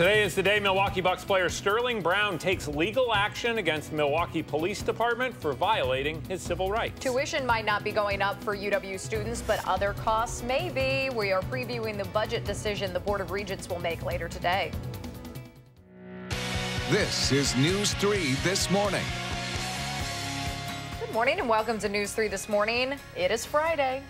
Today is the day Milwaukee Bucks player Sterling Brown takes legal action against the Milwaukee Police Department for violating his civil rights. Tuition might not be going up for UW students, but other costs may be. We are previewing the budget decision the Board of Regents will make later today. This is News 3 This Morning. Good morning and welcome to News 3 This Morning. It is Friday,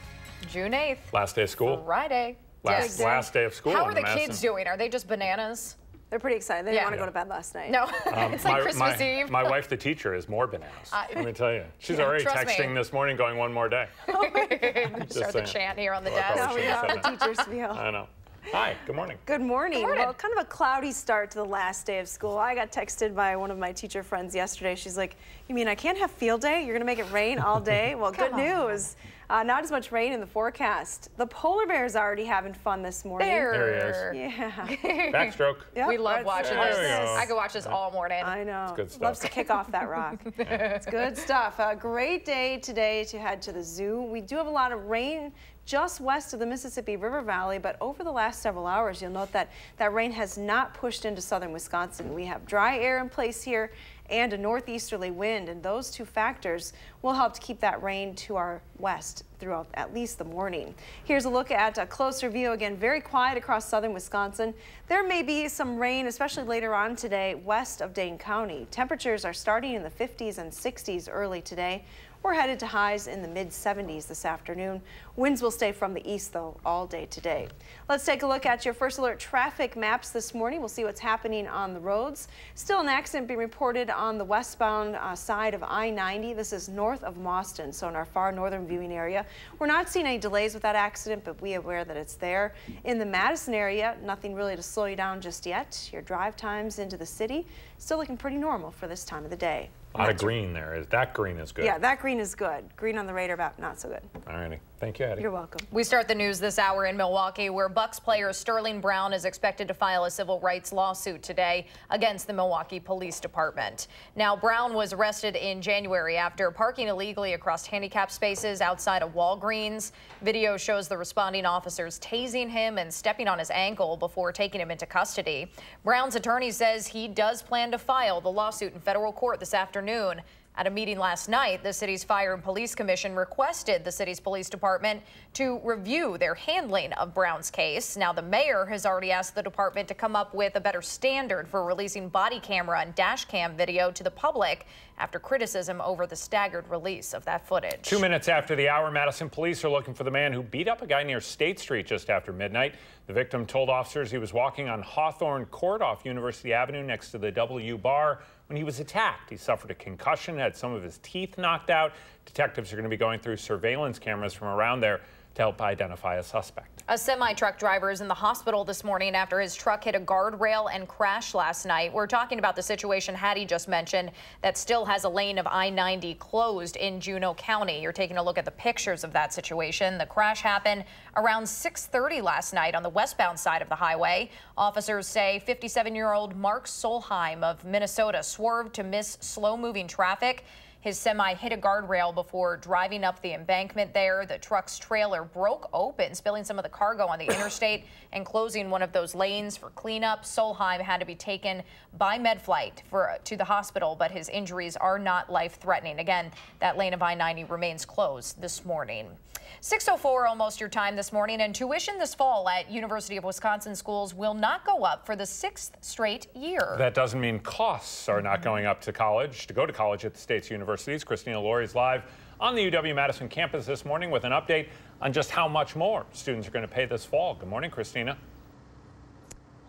June 8th. Last day of school. Friday. Last day of school. How are the kids doing? Are they just bananas? They're pretty excited. They didn't want to go to bed last night. No, it's like Christmas Eve. My wife, the teacher, is more bananas. Let me tell you. She's already texting this morning going, one more day. Start the chant here on the desk. No, we have the teachers feel. I know. Hi, good morning. Good morning. Good morning. Well, kind of a cloudy start to the last day of school. I got texted by one of my teacher friends yesterday. She's like, you mean I can't have field day? You're going to make it rain all day? Well, good news. Not as much rain in the forecast. The polar bear's already having fun this morning. There he is. Yeah. Backstroke. Yep, we love watching this. Go. I could watch this all morning. I know. It's good stuff. Loves to kick off that rock. It's good stuff. A great day today to head to the zoo. We do have a lot of rain just west of the Mississippi River Valley, but over the last several hours, you'll note that that rain has not pushed into southern Wisconsin. We have dry air in place here and a northeasterly wind, and those two factors will help to keep that rain to our west throughout at least the morning. Here's a look at a closer view. Again, very quiet across southern Wisconsin. There may be some rain, especially later on today, west of Dane County. Temperatures are starting in the 50s and 60s early today. We're headed to highs in the mid-70s this afternoon. Winds will stay from the east, though, all day today. Let's take a look at your first alert traffic maps this morning. We'll see what's happening on the roads. Still an accident being reported on the westbound side of I-90. This is north of Mauston, so in our far northern viewing area. We're not seeing any delays with that accident, but be aware that it's there. In the Madison area, nothing really to slow you down just yet. Your drive times into the city still looking pretty normal for this time of the day. A lot of green there. That green is good. Yeah, that green is good. Green on the radar map, not so good. All righty. Thank you, Eddie. You're welcome. We start the news this hour in Milwaukee, where Bucks player Sterling Brown is expected to file a civil rights lawsuit today against the Milwaukee Police Department. Now, Brown was arrested in January after parking illegally across handicap spaces outside of Walgreens. Video shows the responding officers tasing him and stepping on his ankle before taking him into custody. Brown's attorney says he does plan to file the lawsuit in federal court this afternoon. At a meeting last night, the city's Fire and Police Commission requested the city's police department to review their handling of Brown's case. Now, the mayor has already asked the department to come up with a better standard for releasing body camera and dash cam video to the public after criticism over the staggered release of that footage. 2 minutes after the hour, Madison police are looking for the man who beat up a guy near State Street just after midnight. The victim told officers he was walking on Hawthorne Court off University Avenue next to the W Bar when he was attacked. He suffered a concussion, had some of his teeth knocked out. Detectives are going to be going through surveillance cameras from around there to help identify a suspect. A semi-truck driver is in the hospital this morning after his truck hit a guardrail and crashed last night. We're talking about the situation Hattie just mentioned that still has a lane of I-90 closed in Juneau County. You're taking a look at the pictures of that situation. The crash happened around 6:30 last night on the westbound side of the highway. Officers say 57-year-old Mark Solheim of Minnesota swerved to miss slow-moving traffic. His semi hit a guardrail before driving up the embankment there. The truck's trailer broke open, spilling some of the cargo on the interstate and closing one of those lanes for cleanup. Solheim had to be taken by MedFlight to the hospital, but his injuries are not life-threatening. Again, that lane of I-90 remains closed this morning. 6:04, almost your time this morning, and tuition this fall at University of Wisconsin schools will not go up for the 6th straight year. That doesn't mean costs are not going up to college. To go to college at the state's universities, Christina Laurie is live on the UW-Madison campus this morning with an update on just how much more students are going to pay this fall. Good morning, Christina.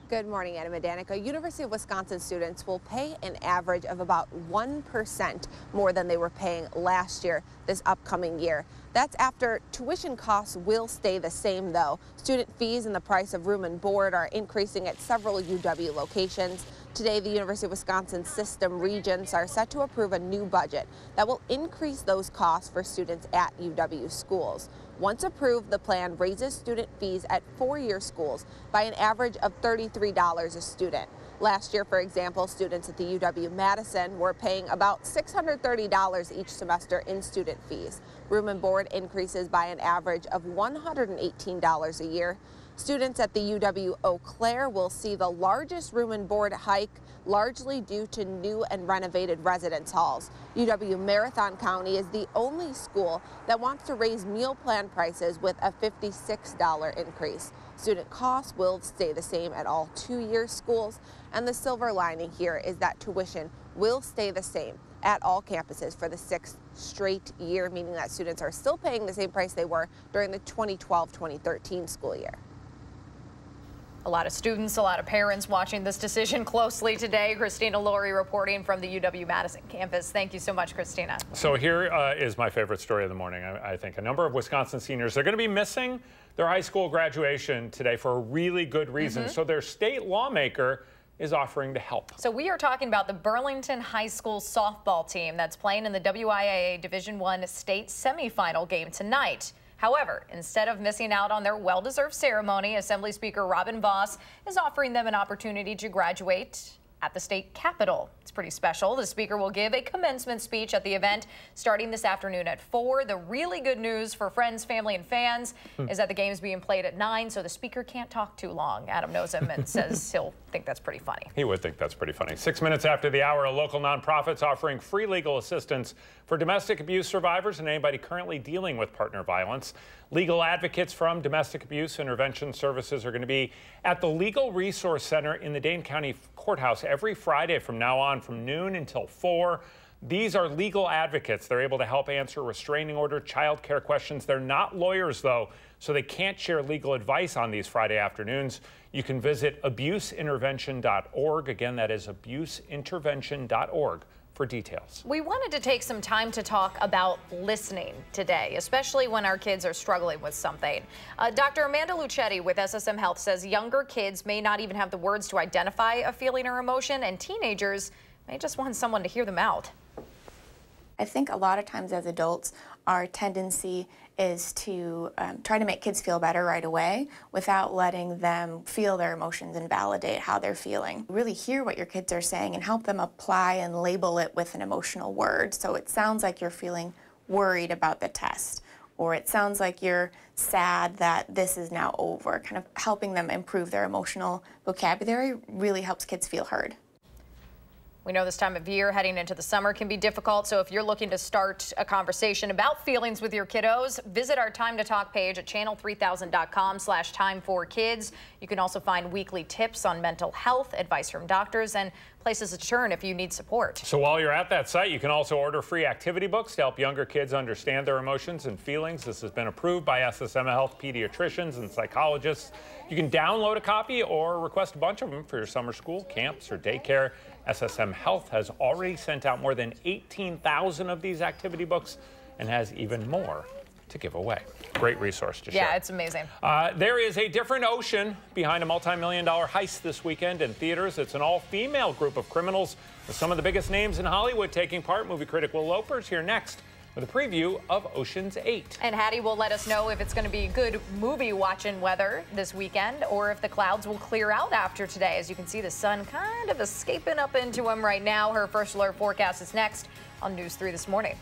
Good morning, Adam and Danica. University of Wisconsin students will pay an average of about 1% more than they were paying last year this upcoming year. That's after tuition costs will stay the same, though. Student fees and the price of room and board are increasing at several UW locations. Today, the University of Wisconsin system regents are set to approve a new budget that will increase those costs for students at UW schools. Once approved, the plan raises student fees at four-year schools by an average of $33 a student. Last year, for example, students at the UW-Madison were paying about $630 each semester in student fees. Room and board increases by an average of $118 a year. Students at the UW Eau Claire will see the largest room and board hike, largely due to new and renovated residence halls. UW Marathon County is the only school that wants to raise meal plan prices with a $56 increase. Student costs will stay the same at all two-year schools, and the silver lining here is that tuition will stay the same at all campuses for the 6th straight year, meaning that students are still paying the same price they were during the 2012-2013 school year. A lot of students, a lot of parents watching this decision closely today. Christina Laurie reporting from the UW-Madison campus. Thank you so much, Christina. So here is my favorite story of the morning. I think a number of Wisconsin seniors are going to be missing their high school graduation today for a really good reason. So their state lawmaker is offering to help. So we are talking about the Burlington High School softball team that's playing in the WIAA Division I state semifinal game tonight. However, instead of missing out on their well-deserved ceremony, Assembly Speaker Robin Vos is offering them an opportunity to graduate at the state capitol. It's pretty special. The speaker will give a commencement speech at the event starting this afternoon at 4. The really good news for friends, family, and fans is that the game is being played at 9, so the speaker can't talk too long. Adam knows him and says he'll think that's pretty funny. He would think that's pretty funny. 6 minutes after the hour, a local nonprofit's offering free legal assistance for domestic abuse survivors and anybody currently dealing with partner violence. Legal advocates from Domestic Abuse Intervention Services are going to be at the Legal Resource Center in the Dane County Courthouse every Friday from now on from noon until 4. These are legal advocates. They're able to help answer restraining order, child care questions. They're not lawyers, though, so they can't share legal advice on these Friday afternoons. You can visit abuseintervention.org. Again, that is abuseintervention.org. for details. We wanted to take some time to talk about listening today, especially when our kids are struggling with something. Dr. Amanda Lucetti with SSM Health says younger kids may not even have the words to identify a feeling or emotion, and teenagers may just want someone to hear them out. I think a lot of times as adults, our tendency is to try to make kids feel better right away without letting them feel their emotions and validate how they're feeling. Really hear what your kids are saying and help them apply and label it with an emotional word. So it sounds like you're feeling worried about the test, or it sounds like you're sad that this is now over. Kind of helping them improve their emotional vocabulary really helps kids feel heard. We know this time of year heading into the summer can be difficult, so if you're looking to start a conversation about feelings with your kiddos, visit our Time to Talk page at channel3000.com/time4kids. You can also find weekly tips on mental health, advice from doctors, and places to turn if you need support. So while you're at that site, you can also order free activity books to help younger kids understand their emotions and feelings. This has been approved by SSM Health pediatricians and psychologists. You can download a copy or request a bunch of them for your summer school, camps, or daycare. SSM Health has already sent out more than 18,000 of these activity books and has even more to give away. Great resource to share. Yeah, it's amazing. There is a different ocean behind a multi-million-dollar heist this weekend in theaters. It's an all-female group of criminals with some of the biggest names in Hollywood taking part. Movie critic Will Loper's here next with a preview of Ocean's 8. And Hattie will let us know if it's going to be good movie watching weather this weekend or if the clouds will clear out after today. As you can see, the sun kind of escaping up into them right now. Her first alert forecast is next on News 3 this morning.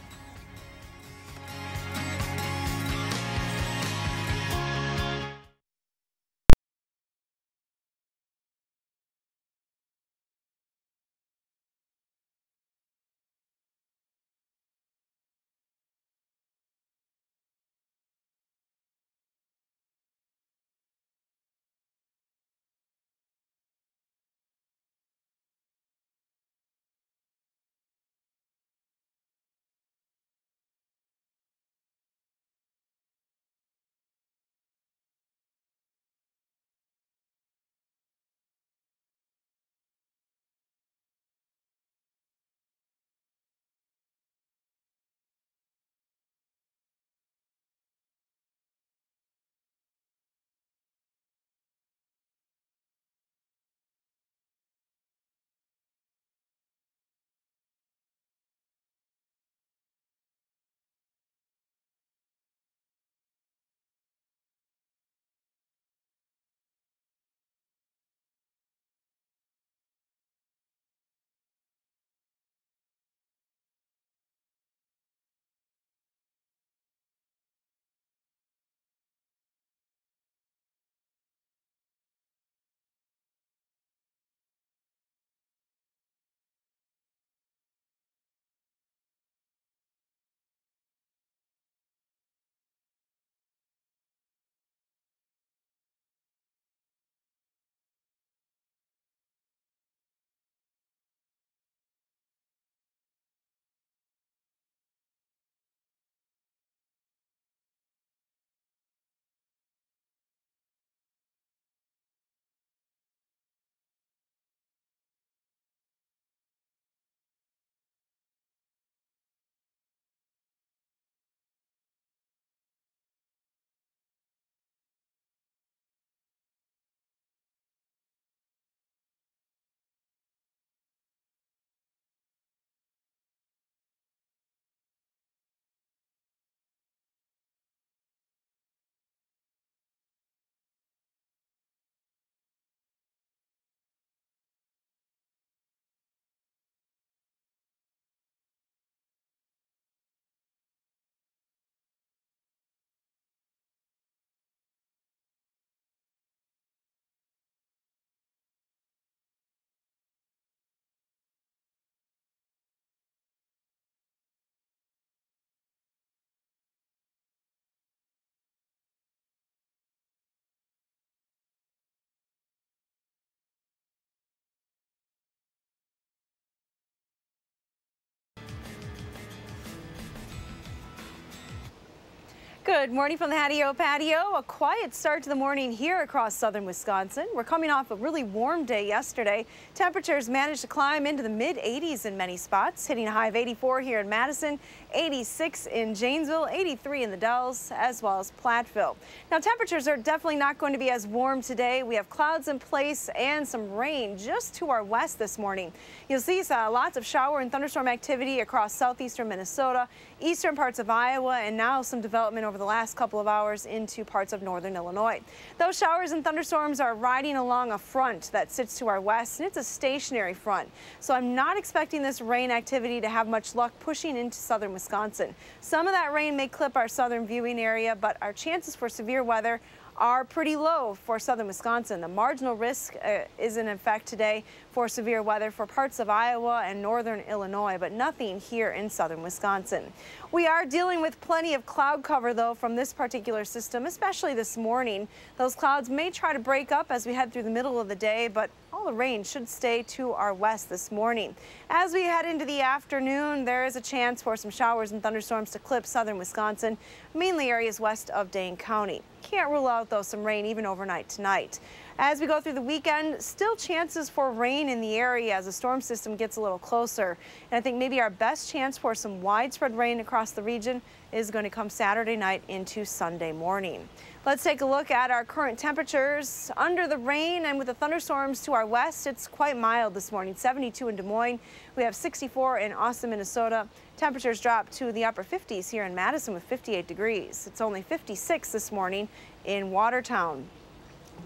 Good morning from the Hattie-O Patio. A quiet start to the morning here across southern Wisconsin. We're coming off a really warm day yesterday. Temperatures managed to climb into the mid-80s in many spots, hitting a high of 84 here in Madison, 86 in Janesville, 83 in the Dells, as well as Platteville. Now, temperatures are definitely not going to be as warm today. We have clouds in place and some rain just to our west this morning. You'll see lots of shower and thunderstorm activity across southeastern Minnesota, eastern parts of Iowa, and now some development over the last couple of hours into parts of northern Illinois. Those showers and thunderstorms are riding along a front that sits to our west, and it's a stationary front. So I'm not expecting this rain activity to have much luck pushing into southern Wisconsin. Some of that rain may clip our southern viewing area, but our chances for severe weather are pretty low for southern Wisconsin. The marginal risk is in effect today for severe weather for parts of Iowa and northern Illinois, but nothing here in southern Wisconsin. We are dealing with plenty of cloud cover, though, from this particular system, especially this morning. Those clouds may try to break up as we head through the middle of the day, but all the rain should stay to our west this morning. As we head into the afternoon, there is a chance for some showers and thunderstorms to clip southern Wisconsin, mainly areas west of Dane County. Can't rule out, though, some rain even overnight tonight. As we go through the weekend, still chances for rain in the area as the storm system gets a little closer. And I think maybe our best chance for some widespread rain across the region is going to come Saturday night into Sunday morning. Let's take a look at our current temperatures. Under the rain and with the thunderstorms to our west, it's quite mild this morning. 72 in Des Moines. We have 64 in Austin, Minnesota. Temperatures drop to the upper 50s here in Madison with 58 degrees. It's only 56 this morning in Watertown.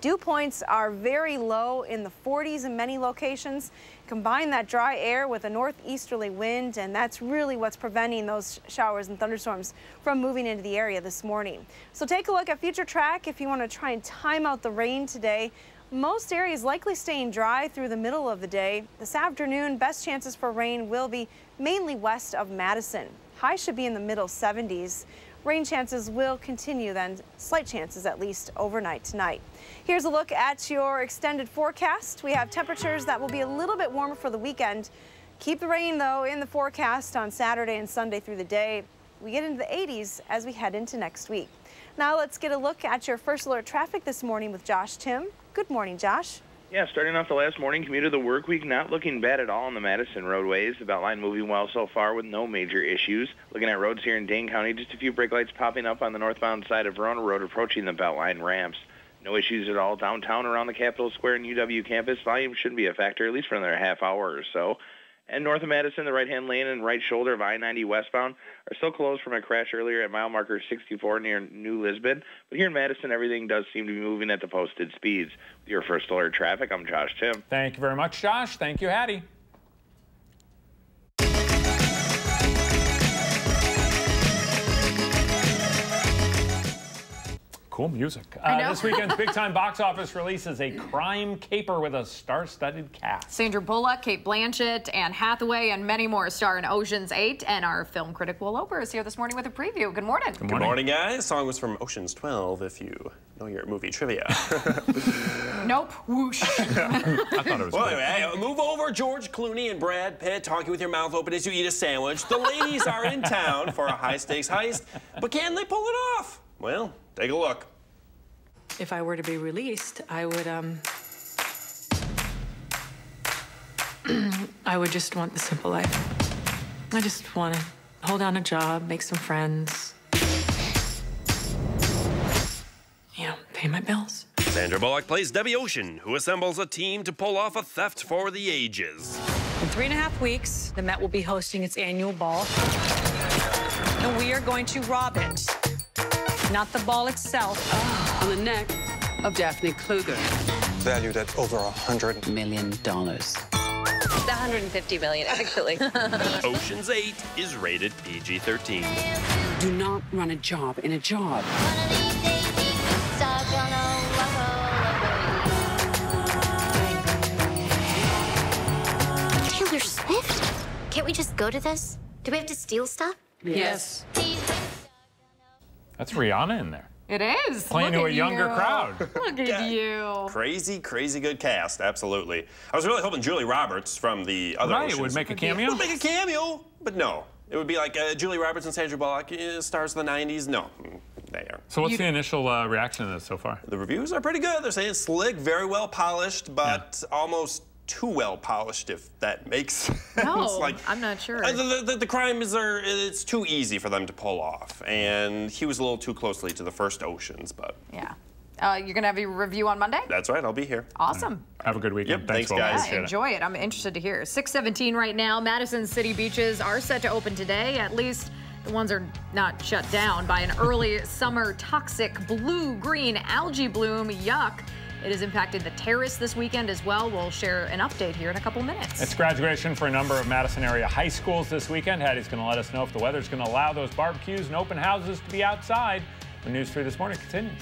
Dew points are very low in the 40s in many locations. Combine that dry air with a northeasterly wind, and that's really what's preventing those showers and thunderstorms from moving into the area this morning. So take a look at future track if you want to try and time out the rain today. Most areas likely staying dry through the middle of the day. This afternoon, best chances for rain will be mainly west of Madison. Highs should be in the middle 70s. Rain chances will continue then, slight chances at least overnight tonight. Here's a look at your extended forecast. We have temperatures that will be a little bit warmer for the weekend. Keep the rain, though, in the forecast on Saturday and Sunday through the day. We get into the 80s as we head into next week. Now let's get a look at your first alert traffic this morning with Josh Tim. Good morning, Josh. Yeah, starting off the last morning commute of the work week, not looking bad at all on the Madison roadways. The Beltline moving well so far with no major issues. Looking at roads here in Dane County, just a few brake lights popping up on the northbound side of Verona Road approaching the Beltline ramps. No issues at all downtown around the Capitol Square and UW campus. Volume shouldn't be a factor, at least for another half hour or so. And north of Madison, the right-hand lane and right shoulder of I-90 westbound are still closed from a crash earlier at mile marker 64 near New Lisbon. But here in Madison, everything does seem to be moving at the posted speeds. With your first alert traffic, I'm Josh Tim. Thank you very much, Josh. Thank you, Hattie. Cool music. This weekend's big-time box office release is a crime caper with a star-studded cast. Sandra Bullock, Cate Blanchett, Anne Hathaway, and many more star in Ocean's 8. And our film critic Will Ober is here this morning with a preview. Good morning. Good morning, guys. The song was from Ocean's 12, if you know your movie trivia. Nope. Whoosh. I thought it was Well, anyway, move over, George Clooney and Brad Pitt, talking with your mouth open as you eat a sandwich. The ladies are in town for a high-stakes heist, but can they pull it off? Well, take a look. If I were to be released, I would, I would just want the simple life. I just want to hold down a job, make some friends, you know, pay my bills. Sandra Bullock plays Debbie Ocean, who assembles a team to pull off a theft for the ages. In 3.5 weeks, the Met will be hosting its annual ball, and we are going to rob it. Not the ball itself. On the neck of Daphne Kluger. Valued at over $100 million. $150 million, actually. Ocean's 8 is rated PG-13. Do not run a job in a job. Taylor Swift? Can't we just go to this? Do we have to steal stuff? Yes. That's Rihanna in there. It is. Playing to a younger crowd. Look at you. Crazy, crazy good cast, absolutely. I was really hoping Julie Roberts from the other Oceans would make a cameo? Would make a cameo, but no. It would be like Julie Roberts and Sandra Bullock, stars of the 90s. No. there. So what's the initial reaction to this so far? The reviews are pretty good. They're saying slick, very well polished, but almost too well polished, if that makes sense. No, like, I'm not sure. The crimes it's too easy for them to pull off, and he was a little too closely to the first Oceans, but. Yeah. You're going to have your review on Monday? That's right, I'll be here. Awesome. Have a good weekend. Yep, thanks guys. Yeah, enjoy it. I'm interested to hear. 6:17 right now. Madison city beaches are set to open today. At least the ones are not shut down by an early summer toxic blue-green algae bloom. Yuck. It has impacted the terrace this weekend as well. We'll share an update here in a couple minutes. It's graduation for a number of Madison area high schools this weekend. Hattie's going to let us know if the weather's going to allow those barbecues and open houses to be outside. When News 3 This Morning continues.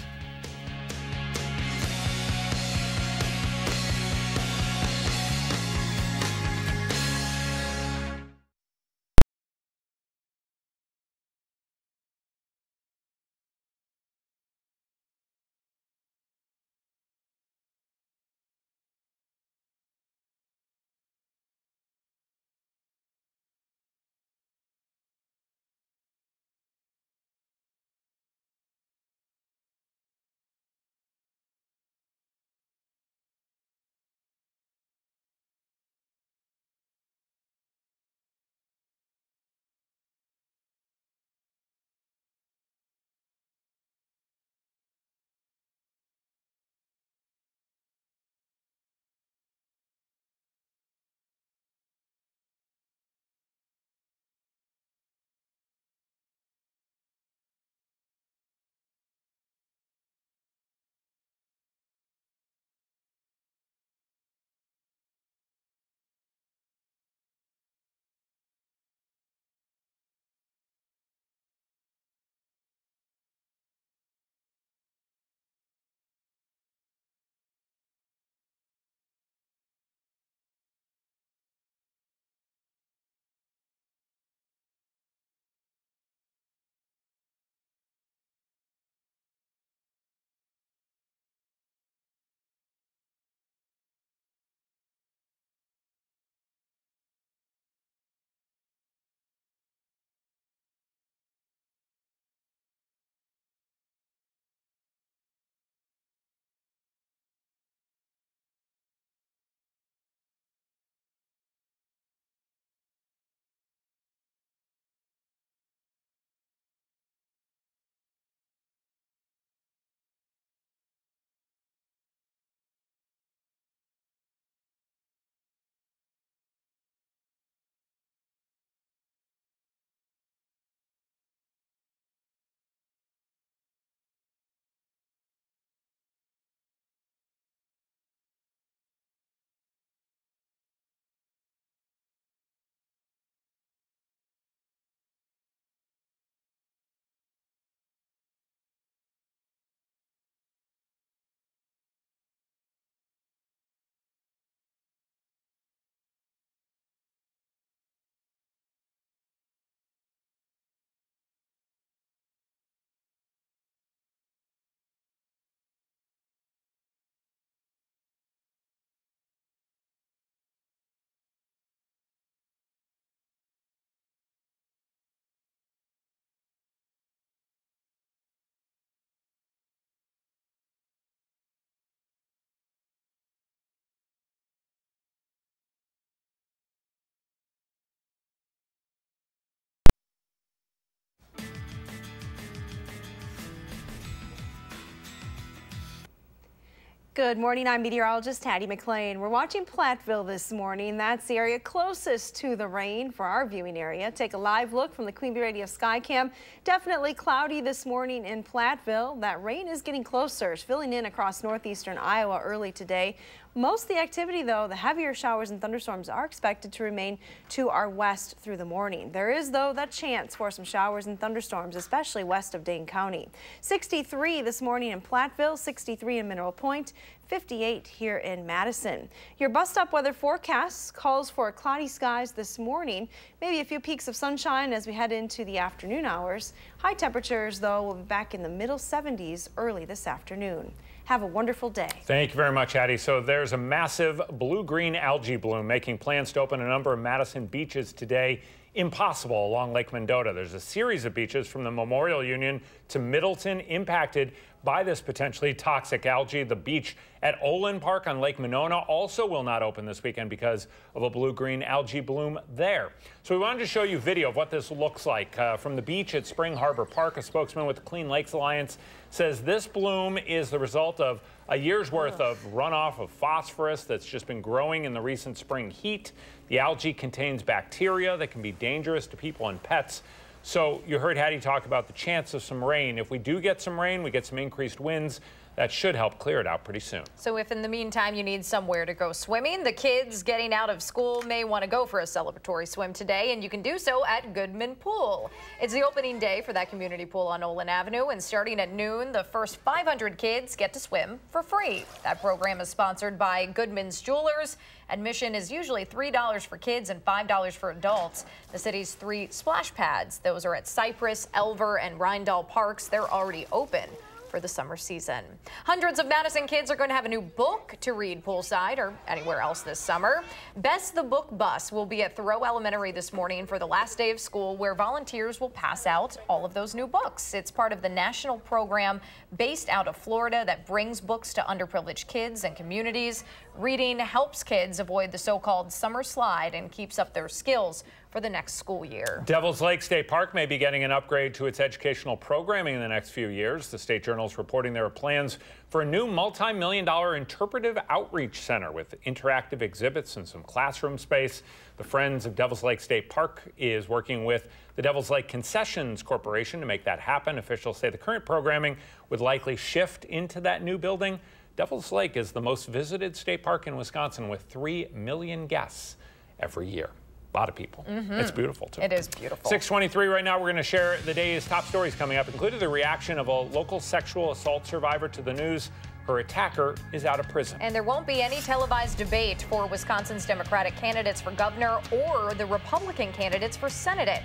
Good morning, I'm meteorologist Hattie McLean. We're watching Platteville this morning. That's the area closest to the rain for our viewing area. Take a live look from the Queen Bee Radio Skycam. Definitely cloudy this morning in Platteville. That rain is getting closer. It's filling in across northeastern Iowa early today. Most of the activity, though, the heavier showers and thunderstorms are expected to remain to our west through the morning. There is, though, that chance for some showers and thunderstorms, especially west of Dane County. 63 this morning in Platteville, 63 in Mineral Point, 58 here in Madison. Your bus stop weather forecast calls for cloudy skies this morning. Maybe a few peaks of sunshine as we head into the afternoon hours. High temperatures, though, will be back in the middle 70s early this afternoon. Have a wonderful day. Thank you very much, Hattie. So there's a massive blue-green algae bloom making plans to open a number of Madison beaches today impossible along Lake Mendota. There's a series of beaches from the Memorial Union to Middleton impacted by this potentially toxic algae. The beach at Olin Park on Lake Monona also will not open this weekend because of a blue-green algae bloom there. So we wanted to show you video of what this looks like. From the beach at Spring Harbor Park, a spokesman with the Clean Lakes Alliance says this bloom is the result of a year's worth of runoff of phosphorus that's just been growing in the recent spring heat. The algae contains bacteria that can be dangerous to people and pets. So you heard Hattie talk about the chance of some rain. If we do get some rain, we get some increased winds. That should help clear it out pretty soon. So if in the meantime you need somewhere to go swimming, the kids getting out of school may want to go for a celebratory swim today, and you can do so at Goodman Pool. It's the opening day for that community pool on Olin Avenue, and starting at noon, the first 500 kids get to swim for free. That program is sponsored by Goodman's Jewelers. Admission is usually $3 for kids and $5 for adults. The city's 3 splash pads, those are at Cypress, Elver, and Rindall Parks. They're already open for the summer season. Hundreds of Madison kids are going to have a new book to read poolside or anywhere else this summer. Best the Book Bus will be at Thoreau Elementary this morning for the last day of school, where volunteers will pass out all of those new books. It's part of the national program based out of Florida that brings books to underprivileged kids and communities. Reading helps kids avoid the so-called summer slide and keeps up their skills for the next school year. Devils Lake State Park may be getting an upgrade to its educational programming in the next few years. The State Journal is reporting there are plans for a new multi-million-dollar interpretive outreach center with interactive exhibits and some classroom space. The Friends of Devils Lake State Park is working with the Devils Lake Concessions Corporation to make that happen. Officials say the current programming would likely shift into that new building. Devils Lake is the most visited state park in Wisconsin with 3 million guests every year. A lot of people. It's beautiful, too. It is beautiful. 6:23 right now. We're going to share the day's top stories coming up, including the reaction of a local sexual assault survivor to the news. Her attacker is out of prison. And there won't be any televised debate for Wisconsin's Democratic candidates for governor or the Republican candidates for Senate.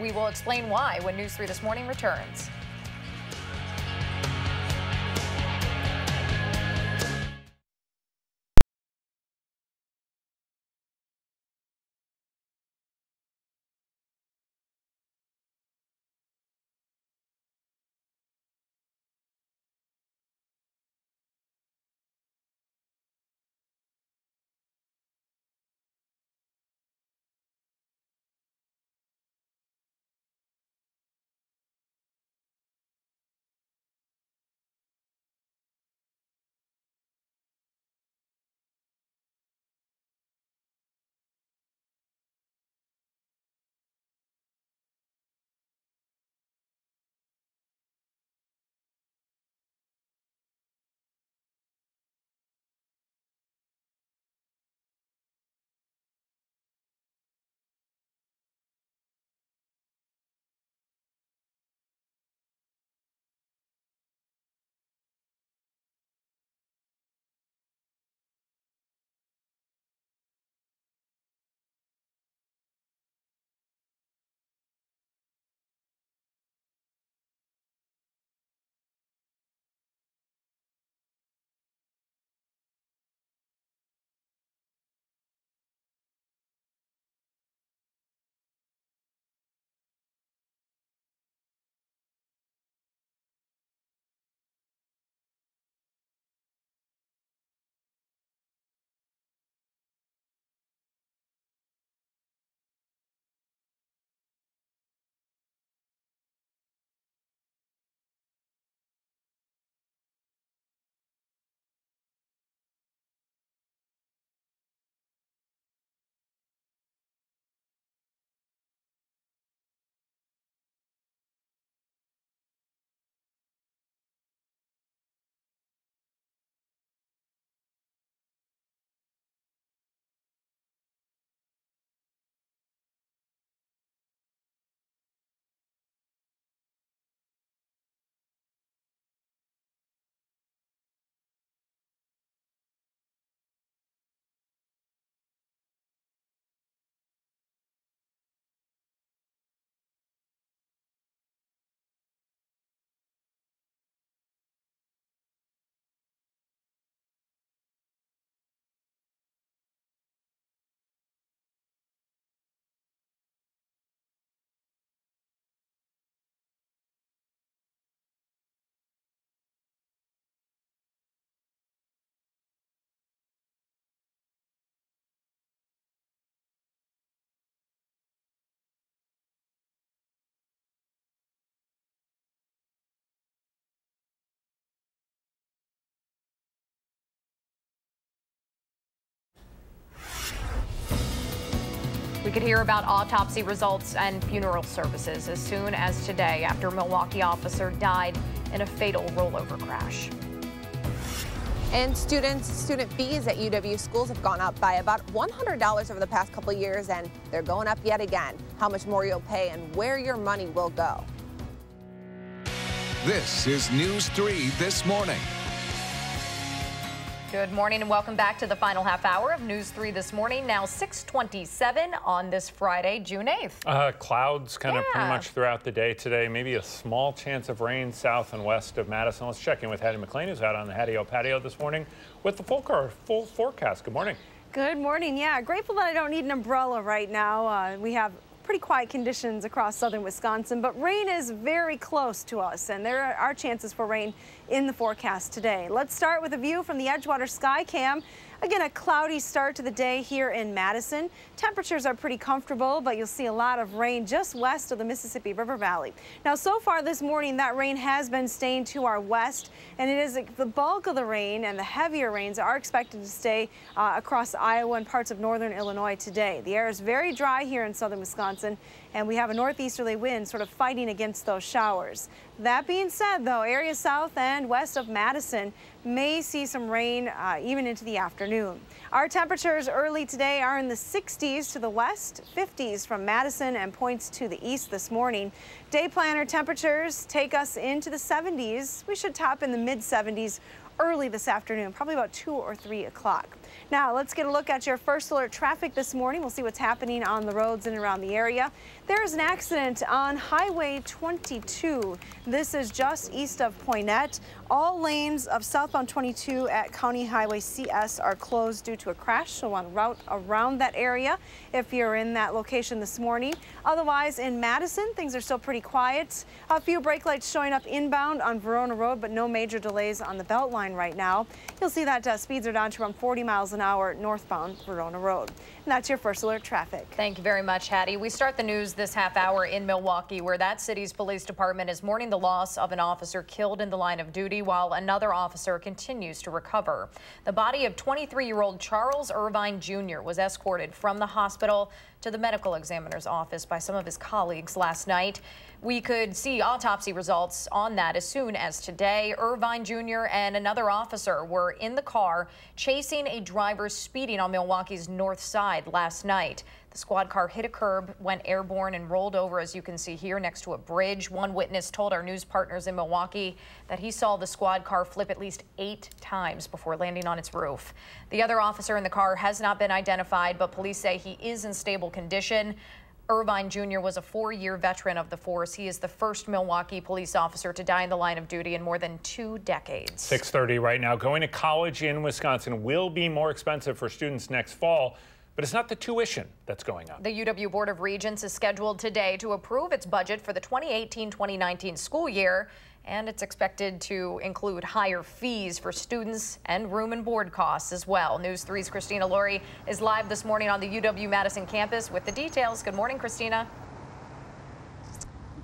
We will explain why when News 3 This Morning returns. We could hear about autopsy results and funeral services as soon as today after a Milwaukee officer died in a fatal rollover crash. And student fees at UW schools have gone up by about $100 over the past couple of years, and they're going up yet again. How much more you'll pay and where your money will go. This is News 3 This Morning. Good morning and welcome back to the final half hour of News 3 This Morning. Now 6:27 on this Friday, June 8th. Clouds kind of pretty much throughout the day today. Maybe a small chance of rain south and west of Madison. Let's check in with Hattie McLean, who's out on the Hattie-O patio this morning with the full forecast. Good morning. Good morning. Yeah, grateful that I don't need an umbrella right now. We have pretty quiet conditions across southern Wisconsin, but rain is very close to us, and there are chances for rain in the forecast today. Let's start with a view from the Edgewater Sky Cam. Again, a cloudy start to the day here in Madison. Temperatures are pretty comfortable, but you'll see a lot of rain just west of the Mississippi River Valley. Now, so far this morning, that rain has been staying to our west, and it is the bulk of the rain and the heavier rains are expected to stay across Iowa and parts of northern Illinois today. The air is very dry here in southern Wisconsin, and we have a northeasterly wind sort of fighting against those showers. That being said, though, areas south and west of Madison may see some rain even into the afternoon. Our temperatures early today are in the 60s to the west, 50s from Madison and points to the east this morning. Day planner temperatures take us into the 70s. We should top in the mid 70s early this afternoon, probably about 2 or 3 o'clock. Now let's get a look at your first alert traffic this morning. We'll see what's happening on the roads in and around the area. There is an accident on Highway 22. This is just east of Poynette. All lanes of southbound 22 at County Highway CS are closed due to a crash, so on route around that area if you're in that location this morning. Otherwise, in Madison, things are still pretty quiet. A few brake lights showing up inbound on Verona Road, but no major delays on the Beltline right now. You'll see that speeds are down to around 40 miles an hour northbound Verona Road. And that's your first alert traffic. Thank you very much, Hattie. We start the news this half hour in Milwaukee, where that city's police department is mourning the loss of an officer killed in the line of duty while another officer continues to recover. The body of 23-year-old Charles Irvine Jr. was escorted from the hospital to the medical examiner's office by some of his colleagues last night. We could see autopsy results on that as soon as today. Irvine Jr. and another officer were in the car chasing a driver speeding on Milwaukee's north side last night. The squad car hit a curb, went airborne, and rolled over, as you can see here, next to a bridge. One witness told our news partners in Milwaukee that he saw the squad car flip at least 8 times before landing on its roof. The other officer in the car has not been identified, but police say he is in stable condition. Irvine Jr. was a 4-year veteran of the force. He is the first Milwaukee police officer to die in the line of duty in more than 2 decades. 6:30 right now. Going to college in Wisconsin will be more expensive for students next fall. But it's not the tuition that's going up. The UW Board of Regents is scheduled today to approve its budget for the 2018-2019 school year, and it's expected to include higher fees for students and room and board costs as well. News 3's Christina Laurie is live this morning on the UW-Madison campus with the details. Good morning, Christina.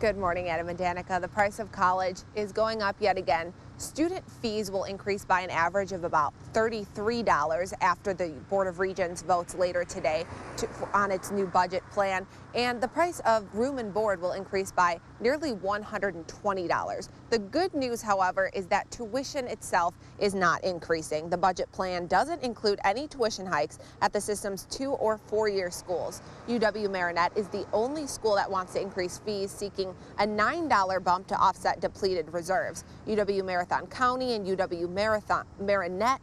Good morning, Adam and Danica. The price of college is going up yet again. Student fees will increase by an average of about $33 after the Board of Regents votes later today on its new budget plan. And the price of room and board will increase by nearly $120. The good news, however, is that tuition itself is not increasing. The budget plan doesn't include any tuition hikes at the system's 2- or 4-year schools. UW-Marinette is the only school that wants to increase fees, seeking a $9 bump to offset depleted reserves. UW-Marathon County and UW-Marinette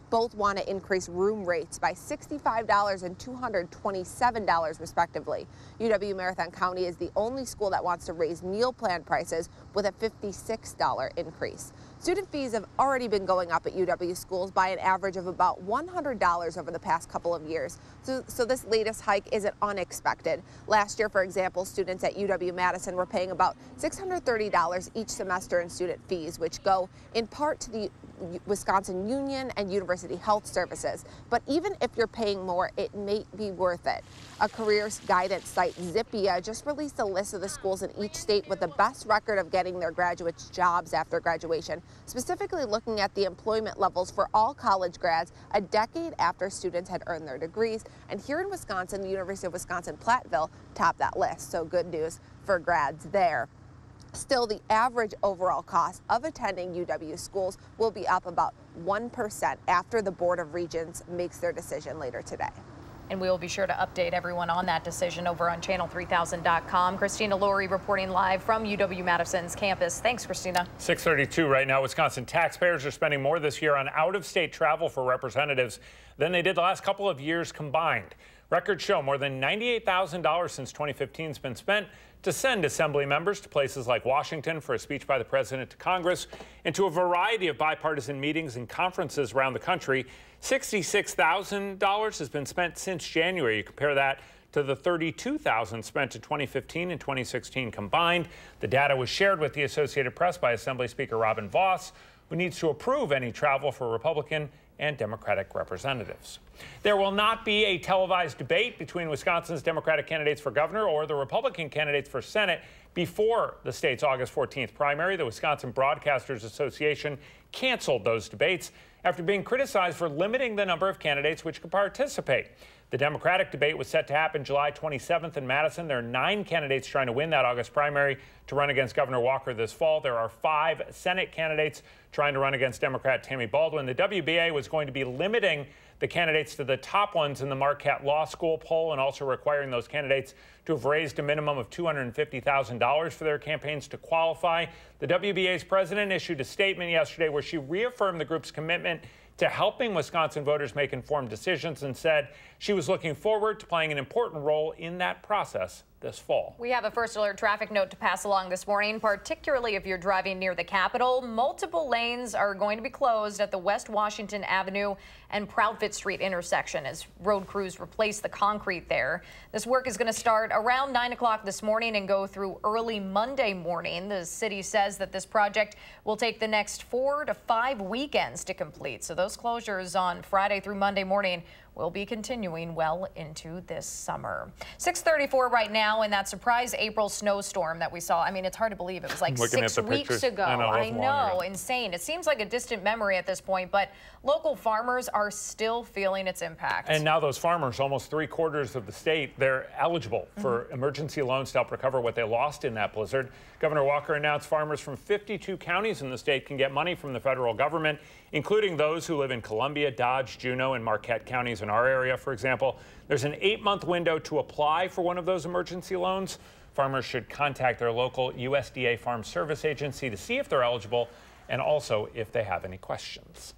both want to increase room rates by $65 and $227 respectively. UW-Marathon County is the only school that wants to raise meal plan prices with a $56 increase. Student fees have already been going up at UW schools by an average of about $100 over the past couple of years. So this latest hike isn't unexpected. Last year, for example, students at UW-Madison were paying about $630 each semester in student fees, which go in part to the Wisconsin Union and University Health Services. But even if you're paying more, it may be worth it. A careers guidance site, Zippia, just released a list of the schools in each state with the best record of getting their graduates jobs after graduation, specifically looking at the employment levels for all college grads a decade after students had earned their degrees. And here in Wisconsin, the University of Wisconsin-Platteville topped that list, so good news for grads there. Still, the average overall cost of attending UW schools will be up about 1% after the Board of Regents makes their decision later today. And we will be sure to update everyone on that decision over on channel3000.com. Christina Laurie reporting live from UW-Madison's campus. Thanks, Christina. 6:32 right now. Wisconsin taxpayers are spending more this year on out-of-state travel for representatives than they did the last couple of years combined. Records show more than $98,000 since 2015 has been spent to send assembly members to places like Washington for a speech by the president to Congress and to a variety of bipartisan meetings and conferences around the country. $66,000 has been spent since January. You compare that to the $32,000 spent in 2015 and 2016 combined. The data was shared with the Associated Press by Assembly Speaker Robin Vos, who needs to approve any travel for Republican and Democratic representatives. There will not be a televised debate between Wisconsin's Democratic candidates for governor or the Republican candidates for Senate before the state's August 14th primary. The Wisconsin Broadcasters Association canceled those debates after being criticized for limiting the number of candidates which could participate. The Democratic debate was set to happen July 27th in Madison. There are 9 candidates trying to win that August primary to run against Governor Walker this fall. There are 5 Senate candidates trying to run against Democrat Tammy Baldwin. The WBA was going to be limiting the candidates to the top ones in the Marquette Law School poll and also requiring those candidates to have raised a minimum of $250,000 for their campaigns to qualify. The WBA's president issued a statement yesterday where she reaffirmed the group's commitment to helping Wisconsin voters make informed decisions and said she was looking forward to playing an important role in that process this fall. We have a first alert traffic note to pass along this morning, particularly if you're driving near the Capitol. Multiple lanes are going to be closed at the West Washington Avenue and Proudfoot Street intersection as road crews replace the concrete there. This work is going to start around 9 o'clock this morning and go through early Monday morning. The city says that this project will take the next 4 to 5 weekends to complete. So those closures on Friday through Monday morning will be continuing well into this summer. 6:34 right now, and that surprise April snowstorm that we saw. I mean, it's hard to believe it was like 6 weeks ago. I know, insane. It seems like a distant memory at this point, but local farmers are still feeling its impact. And now those farmers, almost 3/4 of the state, they're eligible for emergency loans to help recover what they lost in that blizzard. Governor Walker announced farmers from 52 counties in the state can get money from the federal government, including those who live in Columbia, Dodge, Juneau, and Marquette counties in our area, for example. There's an 8-month window to apply for one of those emergency loans. Farmers should contact their local USDA Farm Service agency to see if they're eligible and also if they have any questions.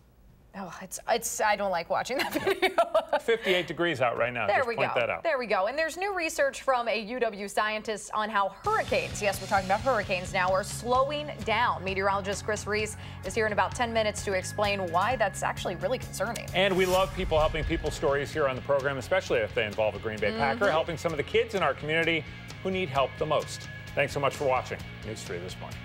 Oh, I don't like watching that video. 58 degrees out right now. There we go. That out. There we go. And there's new research from a UW scientist on how hurricanes, yes, we're talking about hurricanes now, are slowing down. Meteorologist Chris Reese is here in about 10 minutes to explain why that's actually really concerning. And we love people helping people stories here on the program, especially if they involve a Green Bay Packer, helping some of the kids in our community who need help the most. Thanks so much for watching News 3 this morning.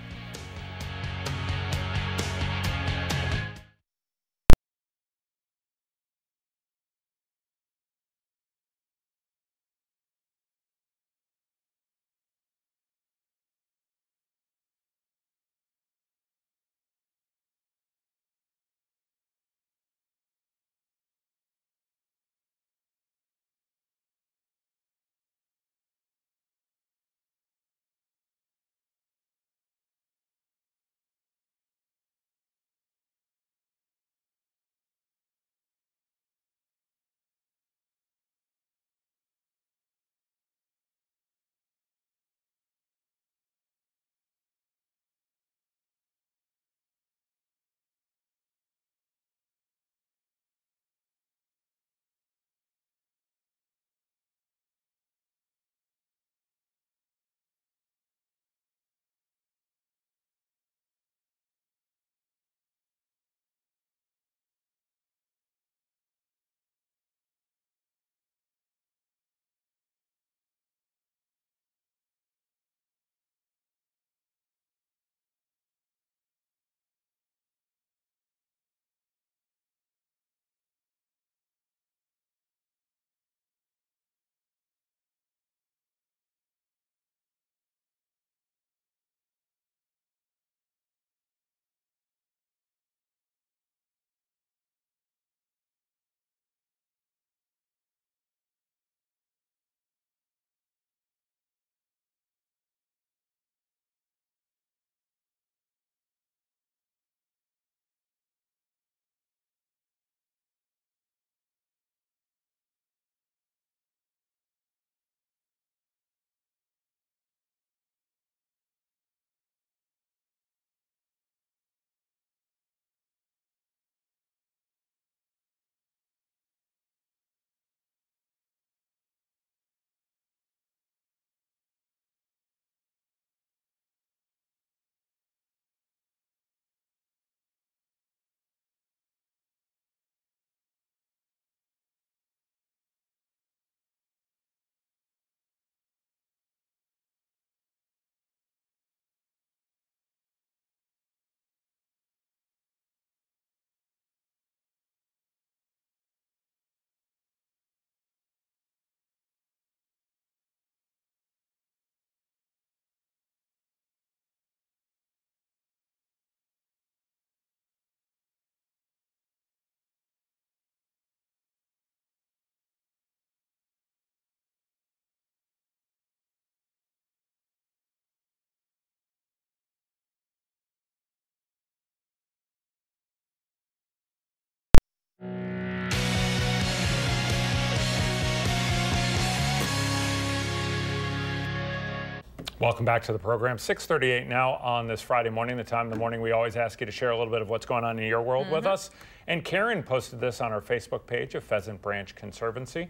Welcome back to the program. 6:38 now on this Friday morning, the time of the morning we always ask you to share a little bit of what's going on in your world with us. And Karen posted this on our Facebook page of Pheasant Branch Conservancy.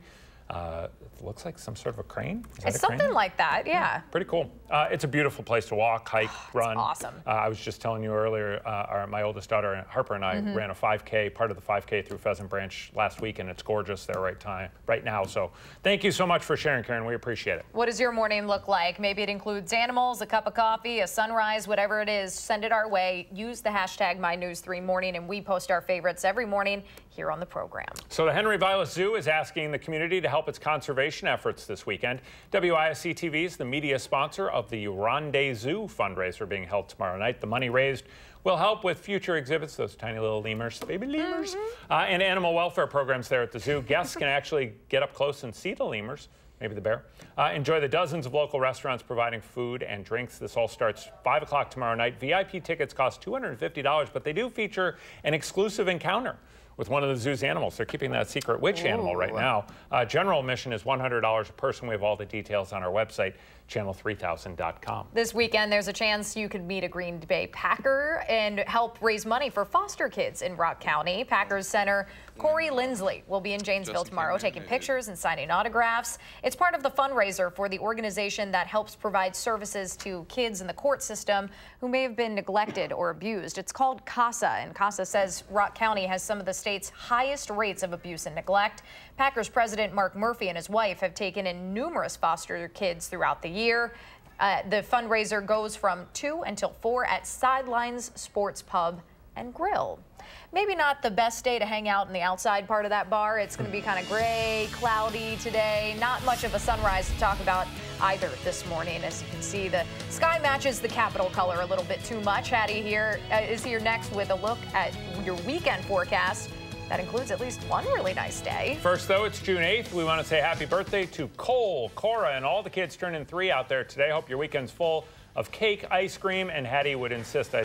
It looks like some sort of a crane. It's something like that, yeah. Pretty cool. It's a beautiful place to walk, hike, run. Awesome. I was just telling you earlier, my oldest daughter, Harper, and I ran a 5K, part of the 5K through Pheasant Branch last week, and it's gorgeous there right now. So thank you so much for sharing, Karen. We appreciate it. What does your morning look like? Maybe it includes animals, a cup of coffee, a sunrise, whatever it is. Send it our way. Use the hashtag MyNews3Morning, and we post our favorites every morning here on the program. So the Henry Vilas Zoo is asking the community to help its conservation efforts this weekend. WISC-TV is the media sponsor of the Rendezvous fundraiser being held tomorrow night. The money raised will help with future exhibits, those tiny little lemurs, baby lemurs, and animal welfare programs there at the zoo. Guests can actually get up close and see the lemurs, maybe the bear. Enjoy the dozens of local restaurants providing food and drinks. This all starts 5 o'clock tomorrow night. VIP tickets cost $250, but they do feature an exclusive encounter with one of the zoo's animals. They're keeping that secret which animal right now. General admission is $100 a person. We have all the details on our website, channel3000.com. This weekend, there's a chance you could meet a Green Bay Packer and help raise money for foster kids in Rock County. Packers center Corey Lindsley will be in Janesville tomorrow taking pictures and signing autographs. It's part of the fundraiser for the organization that helps provide services to kids in the court system who may have been neglected or abused. It's called CASA, and CASA says Rock County has some of the state's highest rates of abuse and neglect. Packers president Mark Murphy and his wife have taken in numerous foster kids throughout the year. The fundraiser goes from 2 until 4 at Sidelines Sports Pub and Grill. Maybe not the best day to hang out in the outside part of that bar. It's going to be kind of gray, cloudy today. Not much of a sunrise to talk about either this morning. As you can see, the sky matches the Capitol color a little bit too much. Hattie here is here next with a look at your weekend forecast. That includes at least one really nice day. First, though, it's June 8th. We want to say happy birthday to Cole, Cora, and all the kids turning 3 out there today. Hope your weekend's full of cake, ice cream, and Hattie would insist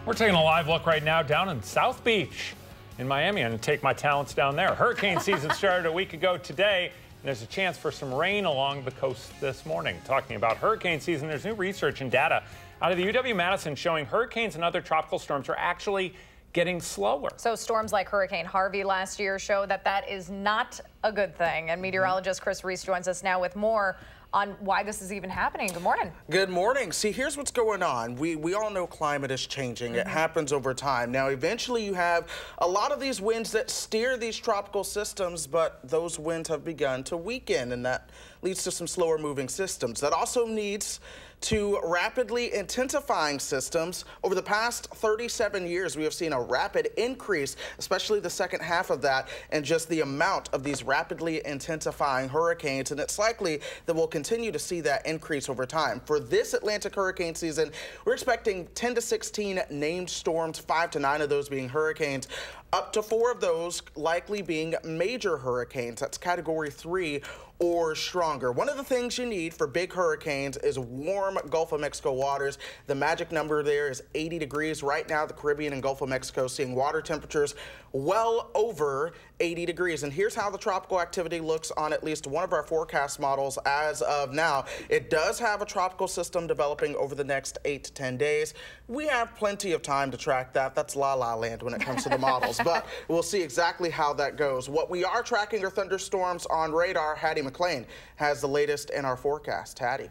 We're taking a live look right now down in South Beach in Miami and take my talents down there. Hurricane season started a week ago today, and there's a chance for some rain along the coast this morning. Talking about hurricane season, there's new research and data out of the UW-Madison showing hurricanes and other tropical storms are actually getting slower. So storms like Hurricane Harvey last year show that that is not a good thing. And meteorologist Chris Reese joins us now with more on why this is even happening. Good morning. Good morning. See, here's what's going on. We all know climate is changing. It happens over time. Now, eventually you have a lot of these winds that steer these tropical systems, but those winds have begun to weaken, and that leads to some slower moving systems. That also leads to rapidly intensifying systems. Over the past 37 years, we have seen a rapid increase, especially the second half of that, and just the amount of these rapidly intensifying hurricanes, and it's likely that we'll continue to see that increase over time. For this Atlantic hurricane season, we're expecting 10 to 16 named storms, 5 to 9 of those being hurricanes, up to 4 of those likely being major hurricanes. That's Category 3 or stronger. One of the things you need for big hurricanes is warm Gulf of Mexico waters. The magic number there is 80 degrees. Right now, the Caribbean and Gulf of Mexico seeing water temperatures well over 80 degrees. And here's how the tropical activity looks on at least one of our forecast models as of now. It does have a tropical system developing over the next 8 to 10 days. We have plenty of time to track that. That's la-la land when it comes to the models, but we'll see exactly how that goes. What we are tracking are thunderstorms on radar. Hattie McLean has the latest in our forecast. Hattie.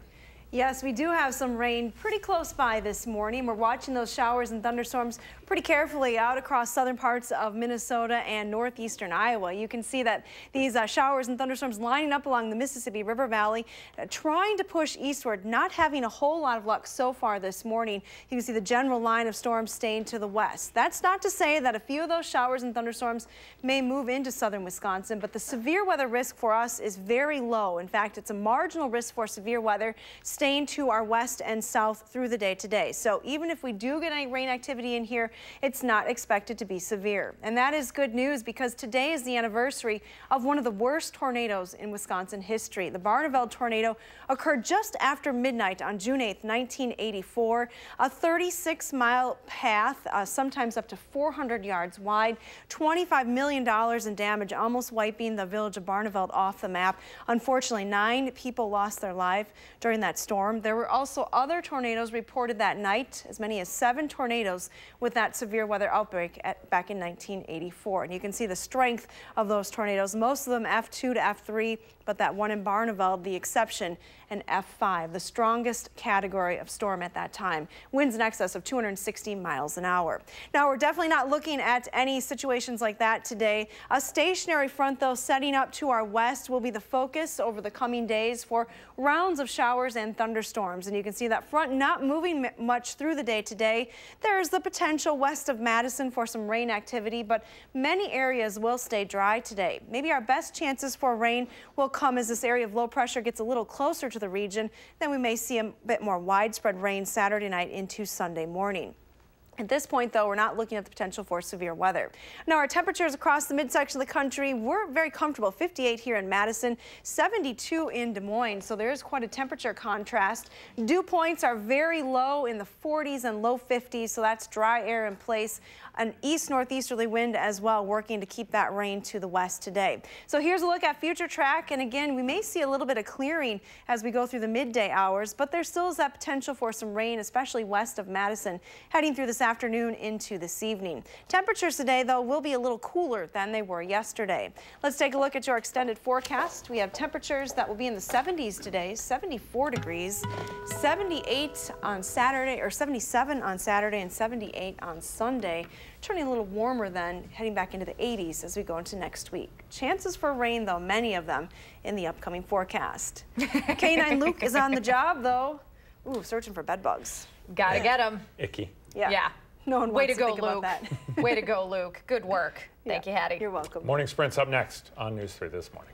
Yes, we do have some rain pretty close by this morning. We're watching those showers and thunderstorms pretty carefully out across southern parts of Minnesota and northeastern Iowa. You can see that these showers and thunderstorms lining up along the Mississippi River Valley, trying to push eastward, not having a whole lot of luck so far this morning. You can see the general line of storms staying to the west. That's not to say that a few of those showers and thunderstorms may move into southern Wisconsin, but the severe weather risk for us is very low. In fact, it's a marginal risk for severe weather staying to our west and south through the day today. So even if we do get any rain activity in here, it's not expected to be severe. And that is good news because today is the anniversary of one of the worst tornadoes in Wisconsin history. The Barneveld tornado occurred just after midnight on June 8th, 1984. A 36-mile path, sometimes up to 400 yards wide, $25 million in damage, almost wiping the village of Barneveld off the map. Unfortunately, 9 people lost their life during that storm. There were also other tornadoes reported that night, as many as 7 tornadoes with that severe weather outbreak back in 1984. And you can see the strength of those tornadoes, most of them F2 to F3, but that one in Barneveld, the exception, an F5, the strongest category of storm at that time. Winds in excess of 260 miles an hour. Now, we're definitely not looking at any situations like that today. A stationary front, though, setting up to our west will be the focus over the coming days for rounds of showers and thunderstorms. And you can see that front not moving much through the day today. There's the potential west of Madison for some rain activity, but many areas will stay dry today. Maybe our best chances for rain will come as this area of low pressure gets a little closer to the region. Then we may see a bit more widespread rain Saturday night into Sunday morning. At this point, though, we're not looking at the potential for severe weather. Now, our temperatures across the midsection of the country, we're very comfortable. 58 here in Madison, 72 in Des Moines, so there's quite a temperature contrast. Dew points are very low in the 40s and low 50s, so that's dry air in place. An east-northeasterly wind as well, working to keep that rain to the west today. So here's a look at future track, and again, we may see a little bit of clearing as we go through the midday hours, but there still is that potential for some rain, especially west of Madison, heading through this afternoon into this evening. Temperatures today, though, will be a little cooler than they were yesterday. Let's take a look at your extended forecast. We have temperatures that will be in the 70s today, 74 degrees, 78 on Saturday, or 77 on Saturday, and 78 on Sunday. Turning a little warmer then, heading back into the 80s as we go into next week. Chances for rain, though, many of them in the upcoming forecast. K9 Luke is on the job, though. Ooh, searching for bed bugs. Gotta get them. Icky. Yeah. No one Way wants to to go, think about Luke. that. Way to go, Luke. Good work. Thank you, Hattie. You're welcome. Morning Sprint's up next on News 3 this morning.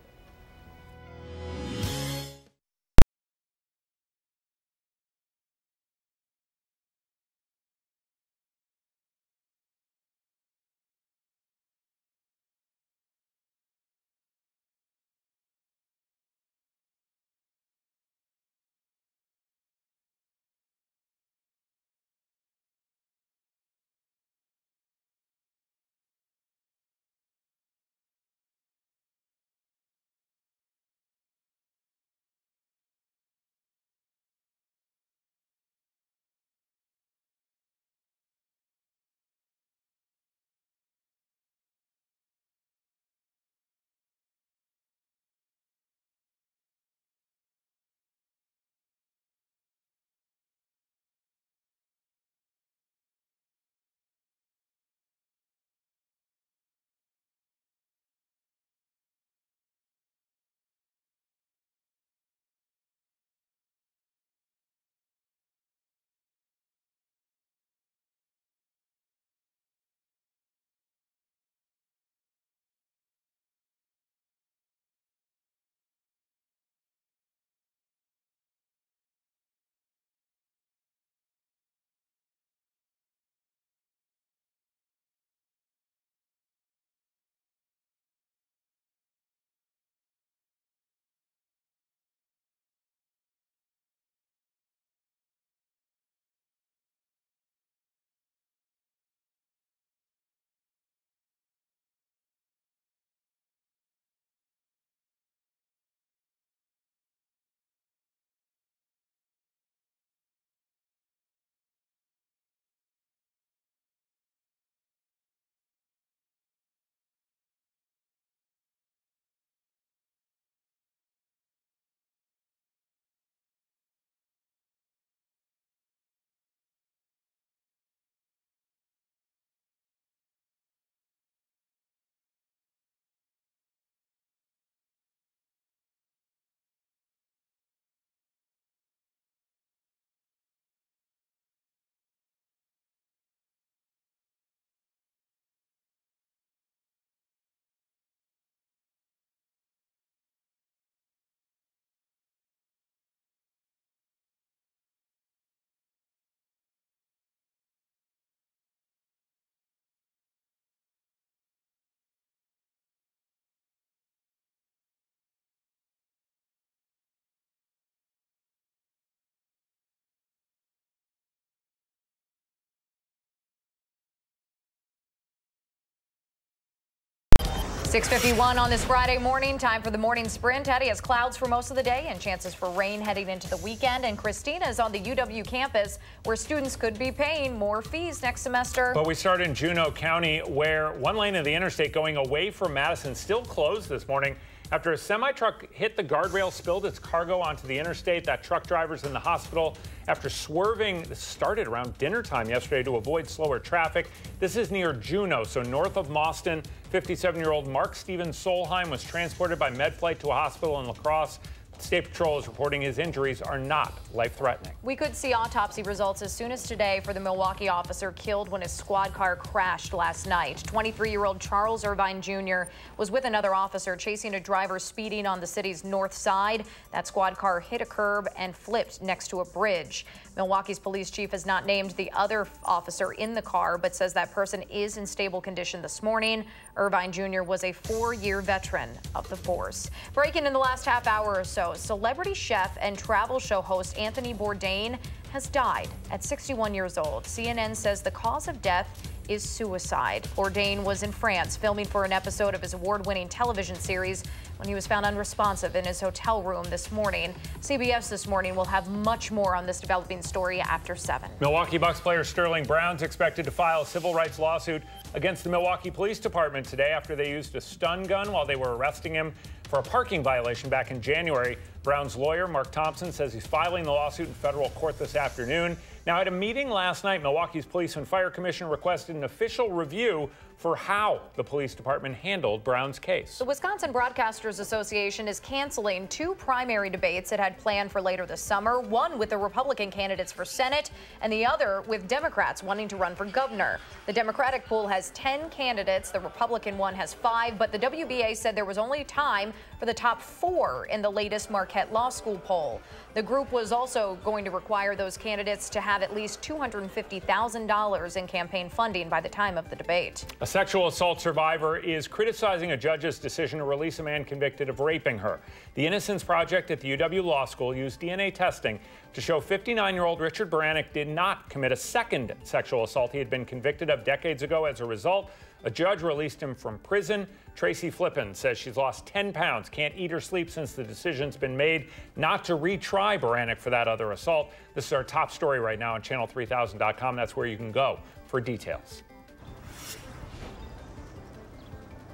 6:51 on this Friday morning. Time for the morning sprint. Hattie has clouds for most of the day and chances for rain heading into the weekend. And Christina is on the UW campus where students could be paying more fees next semester. But we start in Juneau County, where one lane of the interstate going away from Madison still closed this morning after a semi-truck hit the guardrail, spilled its cargo onto the interstate. That truck driver's in the hospital after swerving. This started around dinner time yesterday to avoid slower traffic. This is near Juneau, so north of Mauston. 57-year-old Mark Steven Solheim was transported by med flight to a hospital in La Crosse. State Patrol is reporting his injuries are not life-threatening. We could see autopsy results as soon as today for the Milwaukee officer killed when his squad car crashed last night. 23-year-old Charles Irvine Jr. was with another officer chasing a driver speeding on the city's north side. That squad car hit a curb and flipped next to a bridge. Milwaukee's police chief has not named the other officer in the car, but says that person is in stable condition this morning. Irvine Jr. was a 4-year veteran of the force. Breaking in the last half hour or so, celebrity chef and travel show host Anthony Bourdain has died at 61 years old. CNN says the cause of death is suicide. Bourdain was in France filming for an episode of his award-winning television series when he was found unresponsive in his hotel room this morning. CBS This Morning will have much more on this developing story after 7. Milwaukee Bucks player Sterling Brown's expected to file a civil rights lawsuit against the Milwaukee Police Department today after they used a stun gun while they were arresting him for a parking violation back in January. Brown's lawyer, Mark Thompson, says he's filing the lawsuit in federal court this afternoon. Now, at a meeting last night, Milwaukee's Police and Fire Commission requested an official review for how the police department handled Brown's case. The Wisconsin Broadcasters Association is canceling 2 primary debates it had planned for later this summer, one with the Republican candidates for Senate and the other with Democrats wanting to run for governor. The Democratic pool has 10 candidates. The Republican one has 5, but the WBA said there was only time for the top 4 in the latest Marquette Law School poll. The group was also going to require those candidates to have at least $250,000 in campaign funding by the time of the debate. A sexual assault survivor is criticizing a judge's decision to release a man convicted of raping her. The Innocence Project at the UW Law School used DNA testing to show 59-year-old Richard Baranek did not commit a second sexual assault he had been convicted of decades ago. As a result, a judge released him from prison. Tracy Flippin says she's lost 10 pounds, can't eat or sleep since the decision's been made not to retry Baranek for that other assault. This is our top story right now on channel3000.com. That's where you can go for details.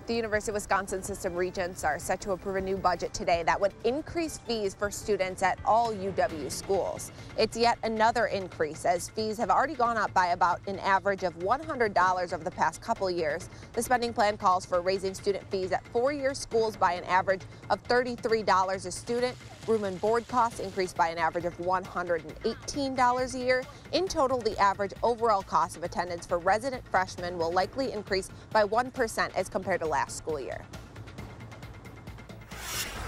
The University of Wisconsin System Regents are set to approve a new budget today that would increase fees for students at all UW schools. It's yet another increase as fees have already gone up by about an average of $100 over the past couple years. The spending plan calls for raising student fees at 4-year schools by an average of $33 a student. Room and board costs increased by an average of $118 a year. In total, the average overall cost of attendance for resident freshmen will likely increase by 1% as compared to last school year.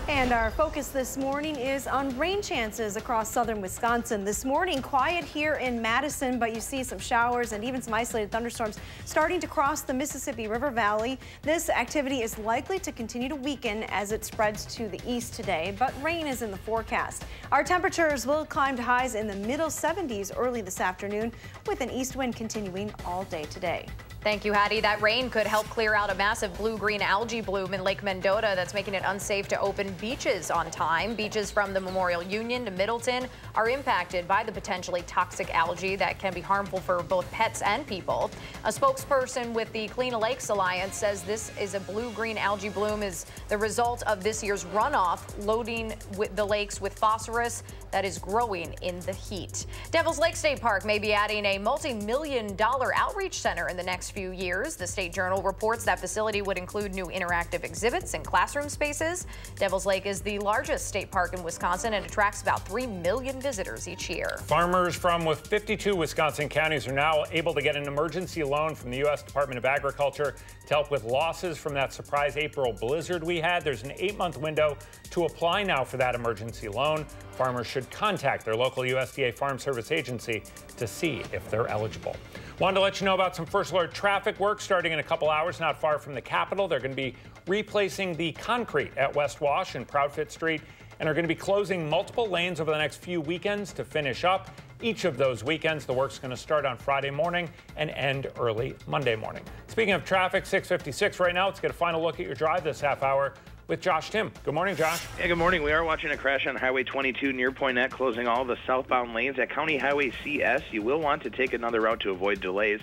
And our focus this morning is on rain chances across southern Wisconsin. This morning, quiet here in Madison, but you see some showers and even some isolated thunderstorms starting to cross the Mississippi River Valley. This activity is likely to continue to weaken as it spreads to the east today, but rain is in the forecast. Our temperatures will climb to highs in the middle 70s early this afternoon, with an east wind continuing all day today. Thank you, Hattie. That rain could help clear out a massive blue-green algae bloom in Lake Mendota that's making it unsafe to open beaches on time. Beaches from the Memorial Union to Middleton are impacted by the potentially toxic algae that can be harmful for both pets and people. A spokesperson with the Clean Lakes Alliance says this is a blue-green algae bloom is the result of this year's runoff loading with the lakes with phosphorus that is growing in the heat. Devil's Lake State Park may be adding a multi-million-dollar outreach center in the next few years. The State Journal reports that facility would include new interactive exhibits and classroom spaces. Devil's Lake is the largest state park in Wisconsin and attracts about 3 million visitors each year. Farmers from 52 Wisconsin counties are now able to get an emergency loan from the U.S. Department of Agriculture to help with losses from that surprise April blizzard we had. There's an 8-month window to apply now for that emergency loan. Farmers should contact their local USDA Farm Service agency to see if they're eligible. Wanted to let you know about some first alert traffic work starting in a couple hours not far from the Capitol. They're going to be replacing the concrete at West Wash and Proudfoot Street and are going to be closing multiple lanes over the next few weekends to finish up. each of those weekends. The work's going to start on Friday morning and end early Monday morning. Speaking of traffic, 6:56 right now. Let's get a final look at your drive this half hour with Josh Tim. Good morning, Josh. Yeah, good morning. We are watching a crash on Highway 22 near Poinnette, closing all the southbound lanes at County Highway CS. You will want to take another route to avoid delays.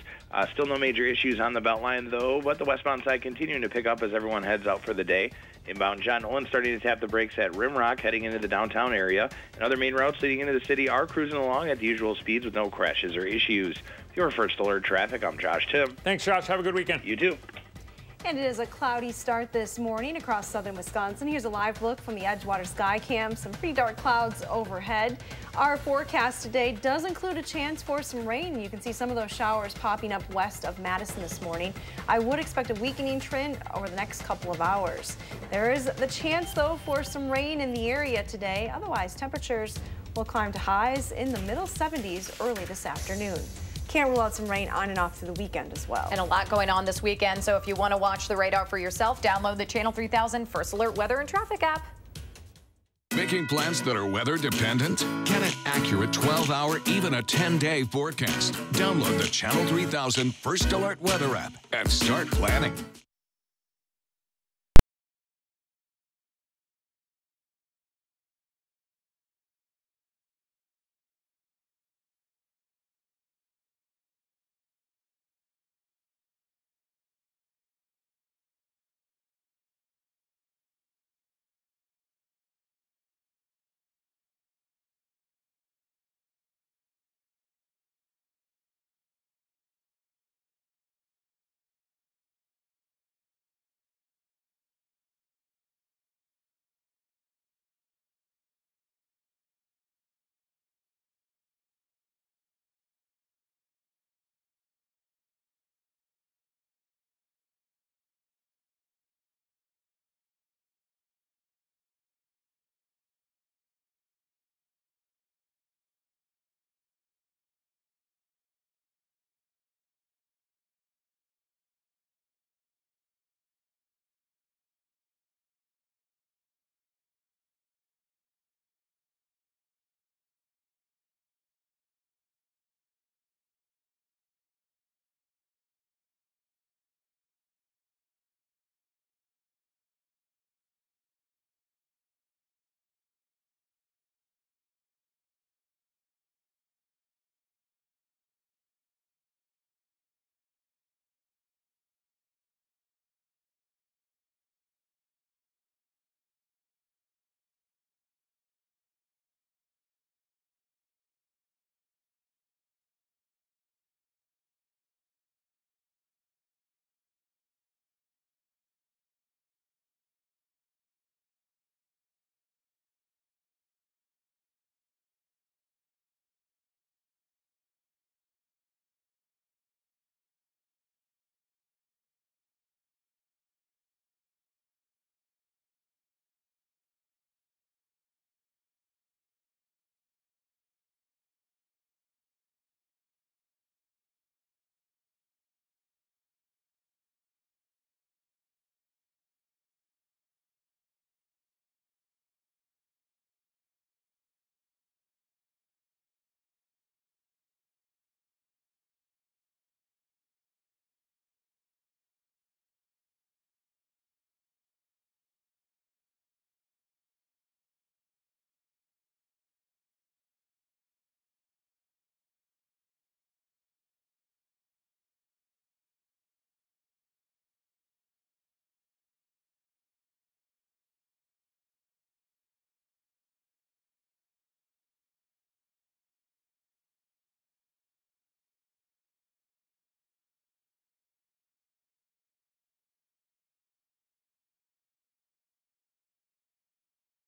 Still no major issues on the Beltline, though, but the westbound side continuing to pick up as everyone heads out for the day. Inbound John Nolan starting to tap the brakes at Rimrock, heading into the downtown area. And other main routes leading into the city are cruising along at the usual speeds with no crashes or issues. Your First Alert Traffic, I'm Josh Tim. Thanks, Josh. Have a good weekend. You too. And it is a cloudy start this morning across southern Wisconsin. Here's a live look from the Edgewater Sky Cam. Some pretty dark clouds overhead. Our forecast today does include a chance for some rain. You can see some of those showers popping up west of Madison this morning. I would expect a weakening trend over the next couple of hours. There is the chance, though, for some rain in the area today. Otherwise, temperatures will climb to highs in the middle 70s early this afternoon. Can't rule out some rain on and off through the weekend as well. And a lot going on this weekend, so if you want to watch the radar for yourself, download the Channel 3000 First Alert Weather and Traffic app. Making plans that are weather dependent? Get an accurate 12-hour, even a 10-day forecast. Download the Channel 3000 First Alert Weather app and start planning.